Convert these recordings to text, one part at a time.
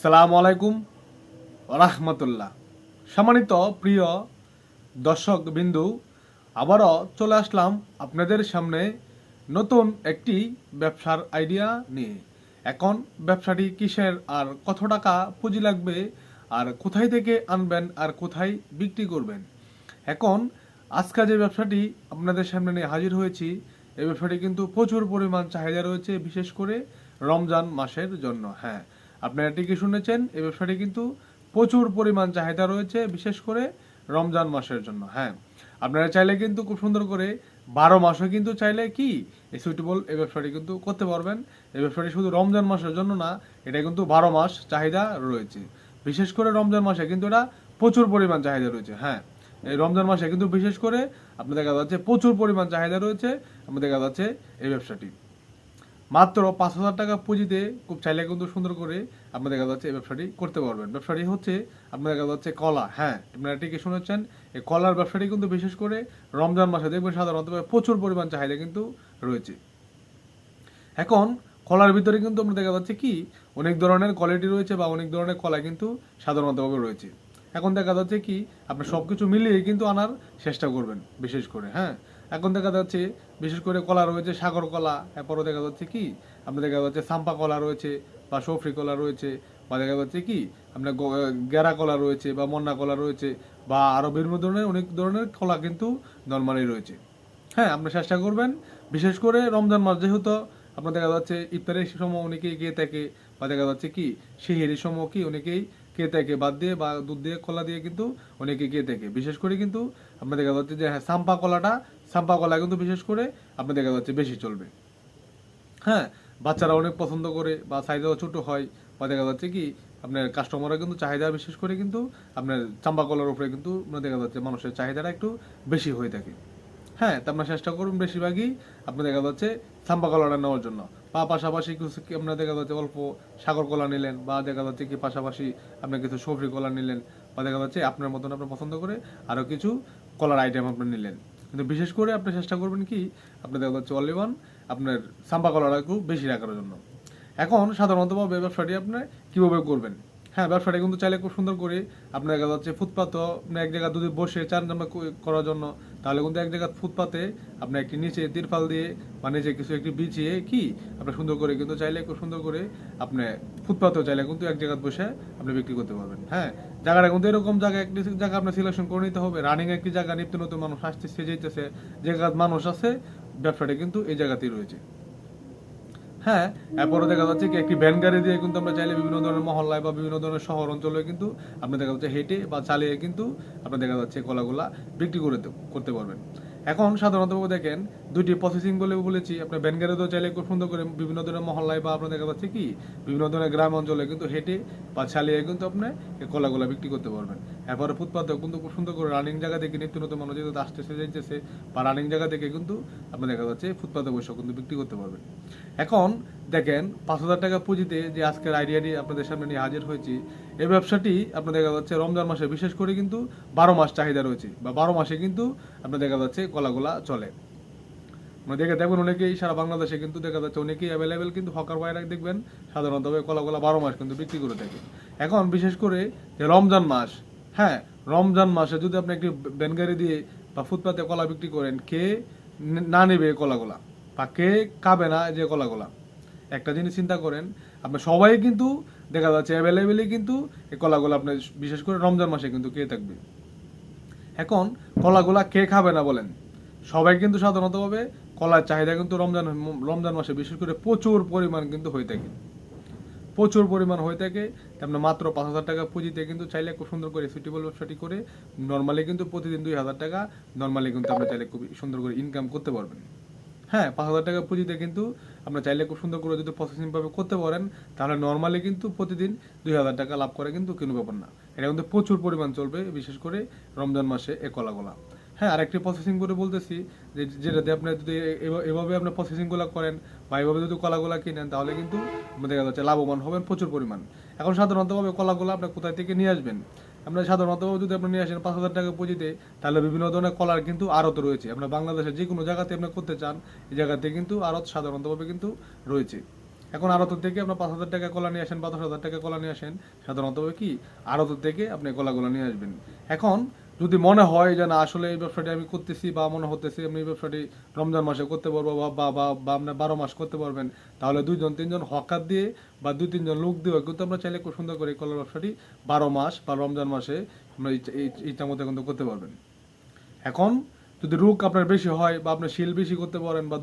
আসসালামু আলাইকুম রাহমাতুল্লাহ। সম্মানিত প্রিয় দর্শক বিন্দু, আবারও চলে আসলাম আপনাদের সামনে নতুন একটি ব্যবসার আইডিয়া নিয়ে। এখন ব্যবসাটি কিসের আর কত টাকা পুঁজি লাগবে আর কোথায় থেকে আনবেন আর কোথায় বিক্রি করবেন। এখন আজকে যে ব্যবসাটি আপনাদের সামনে নিয়ে হাজির হয়েছি, এই ব্যবসাটি কিন্তু প্রচুর পরিমাণ চাহিদা রয়েছে, বিশেষ করে রমজান মাসের জন্য। হ্যাঁ, আপনারা ঠিকই শুনেছেন, এই ব্যবসাটি কিন্তু প্রচুর পরিমাণ চাহিদা রয়েছে, বিশেষ করে রমজান মাসের জন্য। হ্যাঁ, আপনারা চাইলে কিন্তু খুব সুন্দর করে 12 মাসও কিন্তু চাইলে কি এই সুইটেবল এই ব্যবসাটি কিন্তু করতে পারবেন। এই ব্যবসাটি শুধু রমজান মাসের জন্য না, এটা কিন্তু 12 মাস চাহিদা রয়েছে। বিশেষ করে রমজান মাসে কিন্তু এটা প্রচুর পরিমাণ চাহিদা রয়েছে। হ্যাঁ, এই রমজান মাসে কিন্তু বিশেষ করে আপনার দেখা যাচ্ছে প্রচুর পরিমাণ চাহিদা রয়েছে। আপনার দেখা যাচ্ছে এই ব্যবসাটি মাত্র 5,000 টাকা পুঁজিতে খুব চাইলে কিন্তু সুন্দর করে আপনার দেখা যাচ্ছে এই ব্যবসাটি করতে পারবেন। ব্যবসাটি হচ্ছে আপনার দেখা যাচ্ছে কলা। হ্যাঁ, আপনারা ঠিকই শুনেছেন, এই কলার ব্যবসাটি কিন্তু বিশেষ করে রমজান মাসে দেখবেন সাধারণত প্রচুর পরিমাণ চাহিদা কিন্তু রয়েছে। এখন কলার ভিতরে কিন্তু আমরা দেখা যাচ্ছে কি অনেক ধরনের কোয়ালিটি রয়েছে বা অনেক ধরনের কলা কিন্তু সাধারণতভাবে রয়েছে। এখন দেখা যাচ্ছে কি আপনি সব কিছু মিলিয়ে কিন্তু আনার চেষ্টা করবেন বিশেষ করে। হ্যাঁ, এখন দেখা যাচ্ছে বিশেষ করে কলা রয়েছে সাগর কলা, এরপরও দেখা যাচ্ছে কি আপনার দেখা যাচ্ছে সাম্পা কলা রয়েছে বা সফরি কলা রয়েছে, বা দেখা যাচ্ছে কি আপনার গেরা কলা রয়েছে বা মন্না কলা রয়েছে, বা আরও বিভিন্ন ধরনের অনেক ধরনের কলা কিন্তু নর্মালি রয়েছে। হ্যাঁ, আপনি চেষ্টা করবেন বিশেষ করে রমজান মাস যেহেতু আপনার দেখা যাচ্ছে ইফতারের সময় অনেকেই খেয়ে থাকে, বা দেখা যাচ্ছে কি সেহেরির সময় কি অনেকেই খেয়ে থাকে বাদ দিয়ে বা দুধ দিয়ে কলা দিয়ে কিন্তু অনেকেই খেয়ে থাকে। বিশেষ করে কিন্তু আপনার দেখা যাচ্ছে যে হ্যাঁ সাম্পা কলা কিন্তু বিশেষ করে আপনার দেখা যাচ্ছে বেশি চলবে। হ্যাঁ, বাচ্চারা অনেক পছন্দ করে বা সাইজও ছোট হয়, বা দেখা যাচ্ছে কি আপনার কাস্টমাররা কিন্তু চাহিদা বিশেষ করে কিন্তু আপনার চাম্পা কলার উপরে কিন্তু দেখা যাচ্ছে মানুষের চাহিদাটা একটু বেশি হয়ে থাকে। হ্যাঁ, তা আপনার চেষ্টা করুন বেশিরভাগই আপনার দেখা যাচ্ছে সাম্বা কলাটা নেওয়ার জন্য, বা পাশাপাশি কিছু আপনার দেখা যাচ্ছে অল্প সাগর কলা নিলেন, বা দেখা যাচ্ছে কি পাশাপাশি আপনার কিছু সবজি কলা নিলেন, বা দেখা যাচ্ছে আপনার মতন আপনার পছন্দ করে আরও কিছু কলার আইটেম আপনি নিলেন। কিন্তু বিশেষ করে আপনি চেষ্টা করবেন কি আপনার দেখা যাচ্ছে অনলি ওয়ান আপনার সাম্বা কলাটা একটু বেশি রাখার জন্য। এখন সাধারণতভাবে ব্যবসাটি আপনি কীভাবে করবেন। হ্যাঁ, ব্যবসাটা কিন্তু চাইলে খুব সুন্দর করে আপনার দেখা যাচ্ছে ফুটপাতও আপনি এক জায়গায় যদি বসে চার নাম্বার করার জন্য, তাহলে কিন্তু এক জায়গায় ফুটপাতে আপনি একটি নিচে তিরপাল দিয়ে বা নিচে কিছু একটি বিছিয়ে কি আপনি সুন্দর করে কিন্তু চাইলে খুব সুন্দর করে আপনি ফুটপাতেও চাইলে কিন্তু এক জায়গায় বসে আপনি বিক্রি করতে পারবেন। হ্যাঁ, জায়গাটা কিন্তু এরকম জায়গা একটি জায়গা আপনার সিলেকশন করে নিতে হবে। রানিং একটি জায়গা, নিত্য নতুন মানুষ আসতেছে যেতেছে, যে মানুষ আছে, ব্যবসাটা কিন্তু এই জায়গাতেই রয়েছে। হ্যাঁ, এরপরে দেখা যাচ্ছে কি একটি ভ্যান গাড়ি দিয়ে কিন্তু আমরা চাইলে বিভিন্ন ধরনের মহল্লায় বা বিভিন্ন ধরনের শহর অঞ্চলে কিন্তু আপনি দেখা যাচ্ছে হেঁটে বা চালিয়ে কিন্তু আপনি দেখা যাচ্ছে কলাগুলা বিক্রি করতে পারবেন। এখন সাধারণত দেখেন দুইটি প্রসেসিং বলে বলেছি, আপনার ভ্যান গাড়িতেও চাইলে খুব সুন্দর করে বিভিন্ন ধরনের মহল্লায় বা আপনার দেখা যাচ্ছে কি বিভিন্ন ধরনের গ্রাম অঞ্চলে কিন্তু হেঁটে বা চালিয়ে কিন্তু আপনি এই কলাগুলা বিক্রি করতে পারবেন। এরপরে ফুটপাতেও কিন্তু খুব সুন্দর করে রানিং জায়গা থেকে নিত্য নতুন মানুষ যেহেতু আসতেছে যাইতেছে, বা রানিং জায়গা থেকে কিন্তু আপনি দেখা যাচ্ছে ফুটপাতে বসেও কিন্তু বিক্রি করতে পারবেন। এখন দেখেন 5,000 টাকা পুঁজিতে যে আজকের আইডিয়াটি আপনাদের সামনে নিয়ে হাজির হয়েছি, এই ব্যবসাটি আপনার দেখা যাচ্ছে রমজান মাসে বিশেষ করে কিন্তু 12 মাস চাহিদা রয়েছে, বা 12 মাসে কিন্তু আপনার দেখা যাচ্ছে কলাগুলা চলে। মানে দেখে দেখবেন অনেকেই সারা বাংলাদেশে কিন্তু দেখা যাচ্ছে অনেকেই অ্যাভেলেবেল কিন্তু হকার বাইরে দেখবেন সাধারণত কলাগুলা 12 মাস কিন্তু বিক্রি করে থাকে। এখন বিশেষ করে যে রমজান মাস, হ্যাঁ রমজান মাসে যদি আপনি একটি ব্যানগাড়ি দিয়ে বা ফুটপাতে কলা বিক্রি করেন, কে না নেবে কলাগুলা বা কে খাবে না যে কলাগুলা। একটা জিনিস চিন্তা করেন, আপনার সবাই কিন্তু দেখা যাচ্ছে অ্যাভেলেবেলই কিন্তু এই কলাগুলো আপনার বিশেষ করে রমজান মাসে কিন্তু কে থাকবে। এখন কলাগুলা কে খাবে না বলেন, সবাই কিন্তু সাধারণতভাবে কলার চাহিদা কিন্তু রমজান মাসে বিশেষ করে প্রচুর পরিমাণ কিন্তু হয়ে থাকে, প্রচুর পরিমাণ হয়ে থাকে। আপনার মাত্র 5,000 টাকা পুঁজিতে কিন্তু চাইলে খুব সুন্দর করে সুইটেবল ব্যবসাটি করে নর্মালি কিন্তু প্রতিদিন 2,000 টাকা নর্মালি কিন্তু আপনি চাইলে খুব সুন্দর করে ইনকাম করতে পারবেন। হ্যাঁ, 5,000 টাকা পুঁজিতে কিন্তু আপনার চাইলে খুব সুন্দর করে যদি প্রসেসিংভাবে করতে পারেন, তাহলে নর্মালি কিন্তু প্রতিদিন 2,000 টাকা লাভ করে কিন্তু কোনো ব্যাপার না। এটা কিন্তু প্রচুর পরিমাণ চলবে বিশেষ করে রমজান মাসে এ কলাগুলা। হ্যাঁ, আরেকটি প্রসেসিং করে বলতেছি যে যেটাতে আপনি যদি এভাবে আপনার প্রসেসিংগুলো করেন বা এভাবে যদি কলাগুলা কিনেন, তাহলে কিন্তু দেখা যাচ্ছে লাভবান হবেন প্রচুর পরিমাণ। এখন সাধারণতভাবে কলাগুলো আপনি কোথায় থেকে নিয়ে আসবেন, আমরা সাধারণত যদি আপনি নিয়ে আসেন 5,000 টাকা পুঁজিতে, তাহলে বিভিন্ন ধরনের কলার কিন্তু আড়ত রয়েছে। আপনার বাংলাদেশের যে কোনো জায়গাতে আপনি করতে চান, এই জায়গাতে কিন্তু আড়ত সাধারণতভাবে কিন্তু রয়েছে। এখন আড়ত থেকে আপনার 5,000 টাকা কলা নিয়ে আসেন বা 10,000 টাকা কলা নিয়ে আসেন, সাধারণত কি আড়ত থেকে আপনি কলাগুলো নিয়ে আসবেন। এখন যদি মনে হয় যে না আসলে এই ব্যবসাটি আমি করতেছি বা মনে হতেছে আমি এই ব্যবসাটি রমজান মাসে করতে পারবো বা আপনার 12 মাস করতে পারবেন, তাহলে 2-3 জন হকার দিয়ে বা 2-3 জন লোক দিয়ে কিন্তু আমরা চাইলে খুব সুন্দর করে এই কলার ব্যবসাটি 12 মাস বা রমজান মাসে আমরা ইচ্ছা মতো কিন্তু করতে পারবেন। এখন যদি রোগ আপনার বেশি হয় বা আপনি শিল বেশি করতে পারেন বা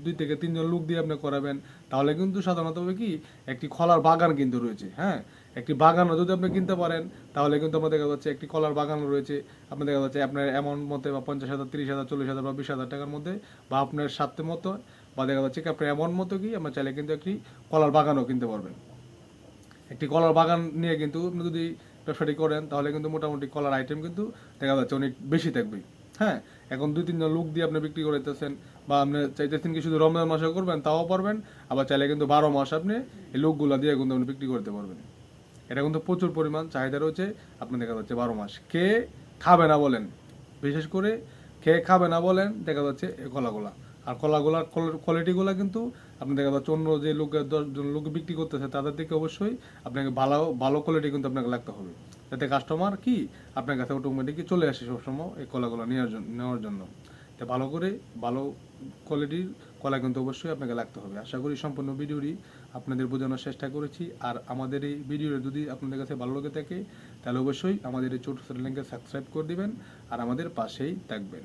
2 থেকে 3 জন লোক দিয়ে আপনি করাবেন, তাহলে কিন্তু সাধারণত হবে কি একটি কলার বাগান কিন্তু রয়েছে। হ্যাঁ, একটি বাগানও যদি আপনি কিনতে পারেন, তাহলে কিন্তু আপনার দেখা যাচ্ছে একটি কলার বাগানও রয়েছে। আপনার দেখা যাচ্ছে আপনার অ্যামাউন্ট মতে বা 50,000, 30,000, 40,000 বা 20,000 টাকার মধ্যে বা আপনার স্বার্থের মতো বা দেখা যাচ্ছে কি আপনার অ্যামাউন্ট মতো কি আপনার চাইলে কিন্তু একটি কলার বাগানও কিনতে পারবেন। একটি কলার বাগান নিয়ে কিন্তু আপনি যদি ব্যবসাটি করেন, তাহলে কিন্তু মোটামুটি কলার আইটেম কিন্তু দেখা যাচ্ছে অনেক বেশি থাকবে। হ্যাঁ, এখন 2-3 জন লোক দিয়ে আপনি বিক্রি করতেছেন বা আপনি চাইতেছেন কি শুধু রমজান মাসে করবেন, তাও পারবেন। আবার চাইলে কিন্তু 12 মাস আপনি এই লোকগুলা দিয়ে কিন্তু আপনি বিক্রি করতে পারবেন। এটা কিন্তু প্রচুর পরিমাণ চাহিদা রয়েছে। আপনি দেখা যাচ্ছে 12 মাস কে খাবে না বলেন, বিশেষ করে কে খাবে না বলেন দেখা যাচ্ছে এই কলাগুলা। আর কলাগুলার কোয়ালিটিগুলো কিন্তু আপনি দেখা যাচ্ছে অন্য যে লোকের 10 জন লোক বিক্রি করতেছে তাদের থেকে অবশ্যই আপনাকে ভালো ভালো কোয়ালিটি কিন্তু আপনাকে লাগতে হবে, যাতে কাস্টমার কি আপনার কাছে অটোমেটিকই চলে আসে সবসময় এই কলাগুলো নেওয়ার জন্য। তো ভালো করে ভালো কোয়ালিটির কলা কিন্তু অবশ্যই আপনাকে লাগতে হবে। আশা করি সম্পূর্ণ ভিডিওটি আপনাদের বোঝানোর চেষ্টা করেছি। আর আমাদের এই ভিডিও যদি আপনাদের কাছে ভালো লেগে থাকে, তাহলে অবশ্যই আমাদের এই ছোট চ্যানেলকে সাবস্ক্রাইব করে দিবেন আর আমাদের পাশেই থাকবেন।